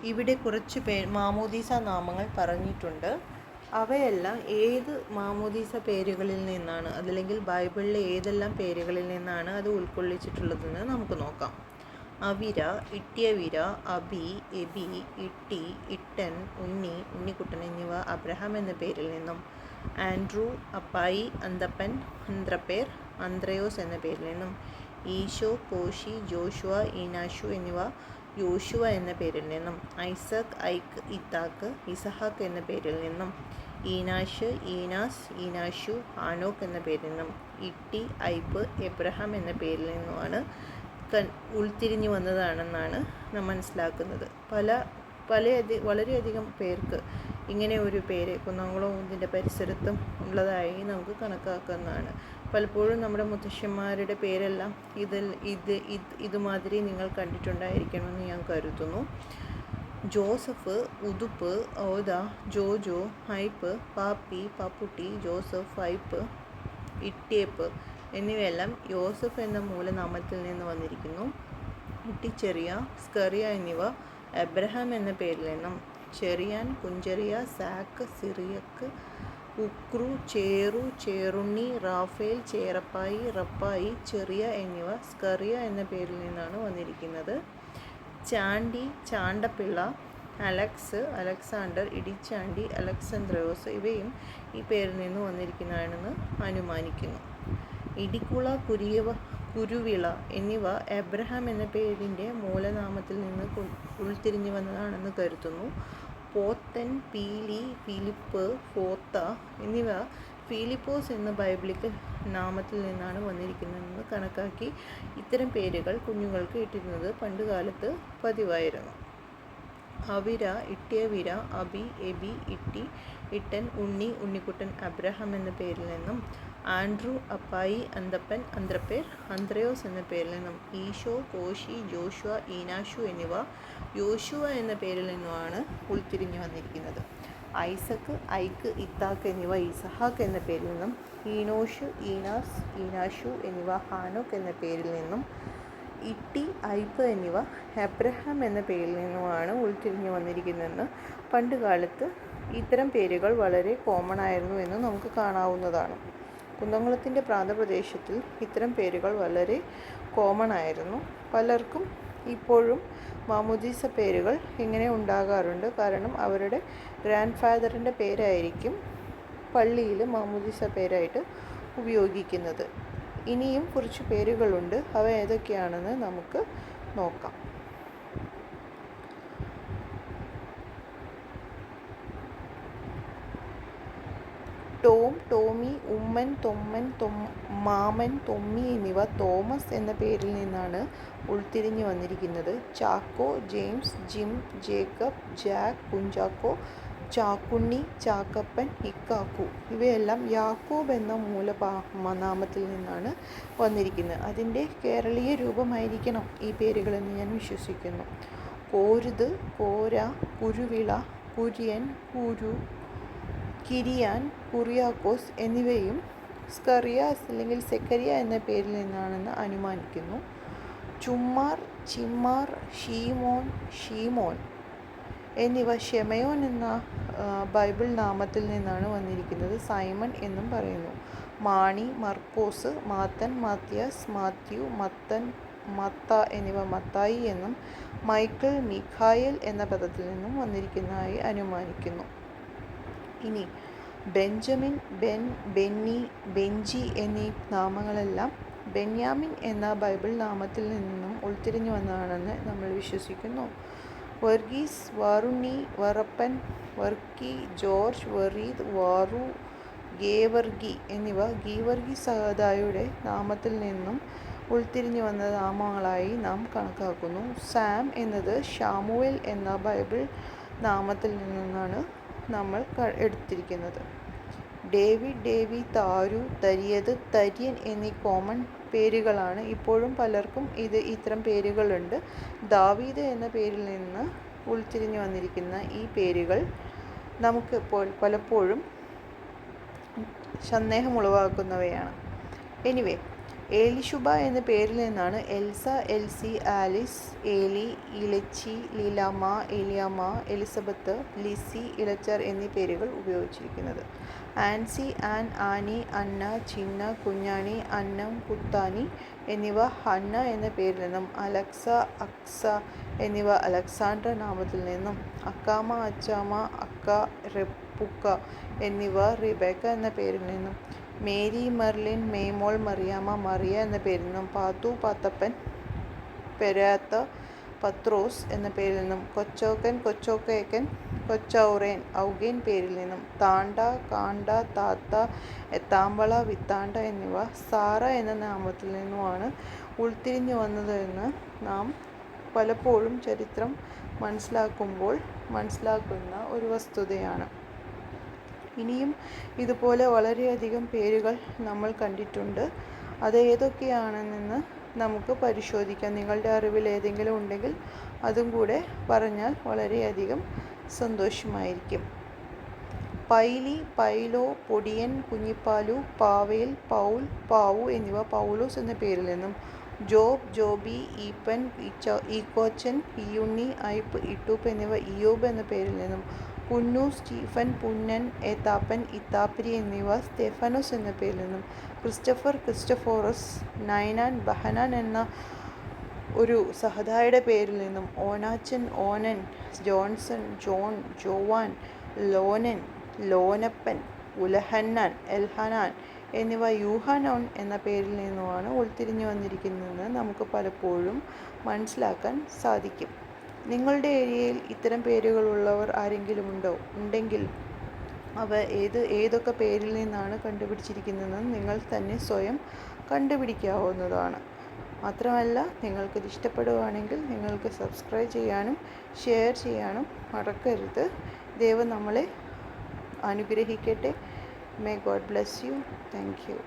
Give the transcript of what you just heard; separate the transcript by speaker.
Speaker 1: ഇവിടെ കുറച്ച് മാമോദീസ നാമങ്ങൾ പറഞ്ഞിട്ടുണ്ട്. അവയെല്ലാം ഏത് മാമോദീസ പേരുകളിൽ നിന്നാണ്, അതല്ലെങ്കിൽ ബൈബിളിലെ ഏതെല്ലാം പേരുകളിൽ നിന്നാണ് അത് ഉൾക്കൊള്ളിച്ചിട്ടുള്ളതെന്ന് നമുക്ക് നോക്കാം. അവിര, ഇട്ടിയവിര, അബി, എബി, ഇട്ടി, ഇട്ടൻ, ഉണ്ണി, ഉണ്ണിക്കുട്ടൻ എന്നിവ അബ്രഹാം എന്ന പേരിൽ നിന്നും, ആൻഡ്രൂ, അപ്പായി, അന്തപ്പൻ, അന്ത്രപ്പേർ, അന്ത്രയോസ് എന്ന പേരിൽ നിന്നും, ഈശോ, കോശി, ജോഷുവ, ഈനാശു എന്നിവ യോശുവ എന്ന പേരിൽ നിന്നും, ഐസക്, ഐക്ക്, ഇത്താക്ക്, ഇസഹാക്ക് എന്ന പേരിൽ നിന്നും, ഈനാശ്, ഈനാസ്, ഈനാശു, ഹാനോക്ക് എന്ന പേരിൽ നിന്നും, ഇട്ടി, ഐപ്പ്, എബ്രഹാം എന്ന പേരിൽ നിന്നുമാണ് ഉൾത്തിരിഞ്ഞു വന്നതാണെന്നാണ് നാം മനസ്സിലാക്കുന്നത്. വളരെയധികം പേർക്ക് ഇങ്ങനെ ഒരു പേര് കുന്നംകുളം ഇതിൻ്റെ പരിസരത്തും ഉള്ളതായി നമുക്ക് കണക്കാക്കുന്നതാണ്. പലപ്പോഴും നമ്മുടെ മുത്തശ്ശന്മാരുടെ പേരെല്ലാം ഇതുമാതിരി നിങ്ങൾ കണ്ടിട്ടുണ്ടായിരിക്കണമെന്ന് ഞാൻ കരുതുന്നു. ജോസഫ്, ഉതുപ്പ്, ഓദ, ജോജോ, ഹൈപ്പ്, പാപ്പി, പപ്പുട്ടി, ജോസഫ്, ഐപ്പ്, ഇട്ടിയപ്പ് എന്നിവയെല്ലാം യോസഫ് എന്ന മൂലനാമത്തിൽ നിന്ന് വന്നിരിക്കുന്നു. ഇട്ടിച്ചെറിയ, സ്കറിയ എന്നിവ എബ്രഹാം എന്ന പേരിൽ നിന്നും, ചെറിയാൻ, കുഞ്ചെറിയ, സാക്ക്, സിറിയക്ക്, ഉക്രു, ചേറു, ചേറുണ്ണി, റാഫേൽ, ചേറപ്പായി, റപ്പായി, ചെറിയ എന്നിവ സ്കറിയ എന്ന പേരിൽ നിന്നാണ് വന്നിരിക്കുന്നത്. ചാണ്ടി, ചാണ്ടപ്പിള്ള, അലക്സ്, അലക്സാണ്ടർ, ഇടിച്ചാണ്ടി, അലക്സാന്ദ്രോസ് ഇവയും ഈ പേരിൽ നിന്ന് വന്നിരിക്കുന്നതാണെന്ന് അനുമാനിക്കുന്നു. ഇടിക്കുള, കുരുവിള എന്നിവ എബ്രഹാം എന്ന പേരിൻ്റെ മൂലനാമത്തിൽ നിന്ന് ഉൾത്തിരിഞ്ഞു വന്നതാണെന്ന് കരുതുന്നു. പോത്തൻ, പീലി, ഫിലിപ്പ്, ഫോത്ത എന്നിവ ഫിലിപ്പോസ് എന്ന ബൈബിളിക്കൽ നാമത്തിൽ നിന്നാണ് വന്നിരിക്കുന്നതെന്ന് കണക്കാക്കി ഇത്തരം പേരുകൾ കുഞ്ഞുങ്ങൾക്ക് ഇട്ടിരുന്നത് പണ്ടുകാലത്ത് പതിവായിരുന്നു. അവിര, ഇട്ടിയവിര, അബി, എബി, ഇട്ടി, ഇട്ടൻ, ഉണ്ണി, ഉണ്ണിക്കുട്ടൻ അബ്രഹാം എന്ന പേരിൽ നിന്നും, ആൻഡ്രൂ, അപ്പായി, അന്തപ്പൻ, അന്ത്രപ്പേർ, അന്ത്രയോസ് എന്ന പേരിൽ നിന്നും, ഈശോ, കോശി, ജോഷുവ, ഈനാശു എന്നിവ യോശുവ എന്ന പേരിൽ നിന്നുമാണ് ഉൾത്തിരിഞ്ഞു വന്നിരിക്കുന്നത്. ഐസക്ക്, ഐക്ക്, ഇത്താക്ക് എന്നിവ ഇസഹാക്ക് എന്ന പേരിൽ നിന്നും, ഈനോഷ്, ഈനാസ്, ഈനാശു എന്നിവ ഹാനോക്ക് എന്ന പേരിൽ നിന്നും, ഇട്ടി, ഐപ്പ് എന്നിവ എബ്രഹാം എന്ന പേരിൽ നിന്നുമാണ് ഉൾത്തിരിഞ്ഞു വന്നിരിക്കുന്നതെന്ന് പണ്ടുകാലത്ത് ഇത്തരം പേരുകൾ വളരെ കോമൺ ആയിരുന്നു എന്ന് നമുക്ക് കാണാവുന്നതാണ്. കുന്നംകുളത്തിൻ്റെ പ്രാന്തപ്രദേശത്തിൽ ഇത്തരം പേരുകൾ വളരെ കോമൺ ആയിരുന്നു. പലർക്കും ഇപ്പോഴും മാമോദീസ പേരുകൾ ഇങ്ങനെ ഉണ്ടാകാറുണ്ട്. കാരണം അവരുടെ ഗ്രാൻഡ് ഫാദറിൻ്റെ പേരായിരിക്കും പള്ളിയിൽ മാമോദീസ പേരായിട്ട് ഉപയോഗിക്കുന്നത്. ഇനിയും കുറച്ച് പേരുകളുണ്ട്. അവ ഏതൊക്കെയാണെന്ന് നമുക്ക് നോക്കാം. ടോം, ടോമി, ഉമ്മൻ, തൊമ്മൻ, മാമൻ, തൊമ്മി എന്നിവ തോമസ് എന്ന പേരിൽ നിന്നാണ് ഉൾത്തിരിഞ്ഞു വന്നിരിക്കുന്നത്. Chacko, James, Jim, Jacob, Jack, Kunchacko, Chakkunni, Chakkappan, Ikkakku ഇവയെല്ലാം യാക്കോബ് എന്ന മൂലനാമത്തിൽ നിന്നാണ് വന്നിരിക്കുന്നത്. അതിൻ്റെ കേരളീയ രൂപമായിരിക്കണം ഈ പേരുകളെന്ന് ഞാൻ വിശ്വസിക്കുന്നു. കോരുത്, കോര, കുരുവിള, കുര്യൻ, കുരു, കിരിയാൻ, കുറിയാക്കോസ് എന്നിവയും സ്കറിയാസ് അല്ലെങ്കിൽ സെക്കരിയ എന്ന പേരിൽ നിന്നാണെന്ന് അനുമാനിക്കുന്നു. ചുമ്മാർ, ചിമ്മാർ, ഷീമോൻ, ഷീമോൻ എന്നിവ ഷെമയോൻ എന്ന ബൈബിൾ നാമത്തിൽ നിന്നാണ് വന്നിരിക്കുന്നത്. സൈമൺ എന്നും പറയുന്നു. മാണി, മർക്കോസ്, മാത്തൻ, മാത്യാസ്, മാത്യു, മത്തൻ, മത്ത എന്നിവ മത്തായി എന്നും, മൈക്കിൾ, മിഖായൽ എന്ന പദത്തിൽ നിന്നും വന്നിരിക്കുന്നതായി അനുമാനിക്കുന്നു. ഇനി ബെഞ്ചമിൻ, ബെൻ, ബെന്നി, ബെഞ്ചി എന്നീ നാമങ്ങളെല്ലാം ബെന്യാമിൻ എന്ന ബൈബിൾ നാമത്തിൽ നിന്നും ഉൾത്തിരിഞ്ഞു വന്നതാണെന്ന് നമ്മൾ വിശ്വസിക്കുന്നു. വർഗീസ്, വാറുണ്ണി, വറപ്പൻ, വർക്കി, ജോർജ്, വറീദ്, വാറു, ഗേവർഗി എന്നിവ ഗീവർഗി സഹദായുടെ നാമത്തിൽ നിന്നും ഉൾത്തിരിഞ്ഞു വന്ന നാമങ്ങളായി നാം കണക്കാക്കുന്നു. സാം എന്നത് ഷാമുവേൽ എന്ന ബൈബിൾ നാമത്തിൽ നിന്നാണ് നമ്മൾ എടുത്തിരിക്കുന്നത്. ഡേവിഡ്, ഡേവി, താരു, തരിയത്, തര്യൻ എന്നീ കോമൺ പേരുകളാണ്. ഇപ്പോഴും പലർക്കും ഇത്തരം പേരുകളുണ്ട്. ദാവീദ് എന്ന പേരിൽ നിന്ന് ഉൾത്തിരിഞ്ഞു വന്നിരിക്കുന്ന ഈ പേരുകൾ നമുക്ക് പലപ്പോഴും സന്ദേഹമുളവാക്കുന്നവയാണ്. എനിവേ, ഏലിശുബ എന്ന പേരിൽ നിന്നാണ് എൽസ, എൽസി, ആലിസ്, ഏലി, ഇലച്ചി, ലീലാമ്മ, ഏലിയാമ്മ, എലിസബത്ത്, ലിസി, ഇളച്ചർ എന്നീ പേരുകൾ ഉപയോഗിച്ചിരിക്കുന്നത്. ആൻസി, ആൻ, ആനി, അന്ന, ചിന്ന, കുഞ്ഞാണി, അന്നം, കുത്താനി എന്നിവ ഹന്ന എന്ന പേരിൽ നിന്നും, അലക്സ, അക്സ എന്നിവ അലക്സാണ്ടർ നാമത്തിൽ നിന്നും, അക്കാമ, അച്ചാമ്മ, അക്ക, റെപ്പുക്ക എന്നിവ റിബേക്ക എന്ന പേരിൽ നിന്നും, മേരി, മെർലിൻ, മേമോൾ, മറിയാമ്മ, മറിയ എന്ന പേരിൽ നിന്നും, പാത്തു, പാത്തപ്പൻ, പെരാത്ത, പത്രോസ് എന്ന പേരിൽ നിന്നും, കൊച്ചോക്കൻ, കൊച്ചോക്കേക്കൻ, കൊച്ചൗറേൻ, ഔഗേൻ പേരിൽ നിന്നും, താണ്ട, കാണ്ട, താത്ത, എത്താമ്പള, വിത്താണ്ട എന്നിവ സാറ എന്ന നാമത്തിൽ നിന്നുമാണ് ഉൾത്തിരിഞ്ഞു വന്നത് എന്ന് നാം പലപ്പോഴും ചരിത്രം മനസ്സിലാക്കുമ്പോൾ മനസ്സിലാക്കുന്ന ഒരു വസ്തുതയാണ്. ഇനിയും ഇതുപോലെ വളരെയധികം പേരുകൾ നമ്മൾ കണ്ടിട്ടുണ്ട്. അത് ഏതൊക്കെയാണെന്ന് നമുക്ക് പരിശോധിക്കാം. നിങ്ങളുടെ അറിവിൽ ഏതെങ്കിലും ഉണ്ടെങ്കിൽ അതും കൂടെ പറഞ്ഞാൽ വളരെയധികം സന്തോഷമായിരിക്കും. പൈലി, പൈലോ, പൊടിയൻ, കുഞ്ഞിപ്പാലു, പാവേൽ, പൗൽ, പാവു എന്നിവ പൗലോസ് എന്ന പേരിൽ നിന്നും, ജോബ്, ജോബി, ഈപ്പൻ, ഈക്കോച്ചൻ, ഈയുണ്ണി, ഐപ്പ്, ഇട്ടൂപ്പ് എന്നിവ ഇയോബ് എന്ന പേരിൽ നിന്നും, പുന്നു, സ്റ്റീഫൻ, പുന്നൻ, ഏത്താപ്പൻ, ഇത്താപ്പിരി എന്നിവ സ്തെഫനോസ് എന്ന പേരിൽ നിന്നും, ക്രിസ്റ്റഫർ, ക്രിസ്റ്റഫോറസ്, നൈനാൻ, ബഹനാൻ എന്ന ഒരു സഹദായുടെ പേരിൽ നിന്നും, ഓനാച്ചൻ, ഓനൻ, ജോൺസൺ, ജോൺ, ജോവാൻ, ലോനൻ, ലോനപ്പൻ, ഉലഹന്നാൻ, എൽഹനാൻ എന്നിവ യൂഹാനോൻ എന്ന പേരിൽ നിന്നുമാണ് ഉൾത്തിരിഞ്ഞു വന്നിരിക്കുന്നതെന്ന് നമുക്ക് പലപ്പോഴും മനസ്സിലാക്കാൻ സാധിക്കും. നിങ്ങളുടെ ഏരിയയിൽ ഇത്തരം പേരുകളുള്ളവർ ആരെങ്കിലും ഉണ്ടെങ്കിൽ അവ ഏതൊക്കെ പേരിൽ നിന്നാണ് കണ്ടുപിടിച്ചിരിക്കുന്നതെന്ന് നിങ്ങൾ തന്നെ സ്വയം കണ്ടുപിടിക്കാവുന്നതാണ്. മാത്രമല്ല, നിങ്ങൾക്കിത് ഇഷ്ടപ്പെടുകയാണെങ്കിൽ നിങ്ങൾക്ക് സബ്സ്ക്രൈബ് ചെയ്യാനും ഷെയർ ചെയ്യാനും മറക്കരുത്. ദൈവം നമ്മളെ അനുഗ്രഹിക്കട്ടെ. May God bless you. Thank you.